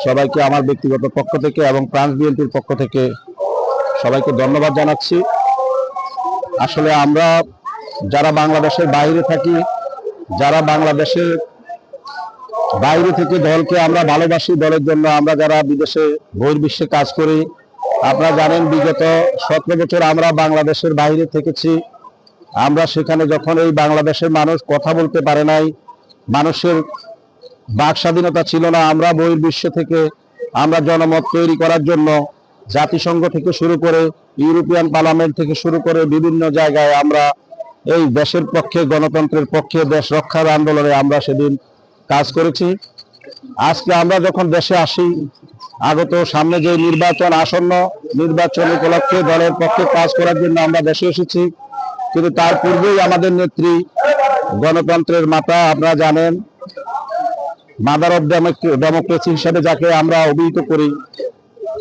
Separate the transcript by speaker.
Speaker 1: সবাইকে আমার ব্যক্তিগত পক্ষ থেকে এবং ফ্রান্স বিএনপির পক্ষ থেকে সবাইকে ধন্যবাদ জানাচ্ছি। আসলে আমরা যারা বাংলাদেশের বাইরে থাকি, যারা বাংলাদেশের বাইরে থেকে দলকে আমরা ভালোবাসি, দলের জন্য আমরা যারা বিদেশে বহির্বিশ্বে কাজ করি, আপনারা জানেন বিগত 17 বছর আমরা বাংলাদেশের বাইরে থেকেছি। আমরা সেখানে যখন এই বাংলাদেশের মানুষ কথা বলতে পারে নাই, মানুষের বাক স্বাধীনতা ছিল না, আমরা বহির্বিশ্ব থেকে আমরা জনমত তৈরি করার জন্য জাতিসংঘ থেকে শুরু করে ইউরোপিয়ান পার্লামেন্ট থেকে শুরু করে বিভিন্ন জায়গায় আমরা এই দেশের পক্ষে, গণতন্ত্রের পক্ষে, দেশ রক্ষার আন্দোলনে আমরা সেদিন কাজ করেছি। আজকে আমরা যখন দেশে আসি, আগত সামনে যে নির্বাচন আসন্ন, নির্বাচন উপলক্ষে দলের পক্ষে কাজ করার জন্য আমরা দেশে এসেছি। কিন্তু তার পূর্বেই আমাদের নেত্রী, গণতন্ত্রের মাতা, আপনারা জানেন মাদার অফ ডেমোক্রেসি হিসেবে যাকে আমরা অভিহিত করি,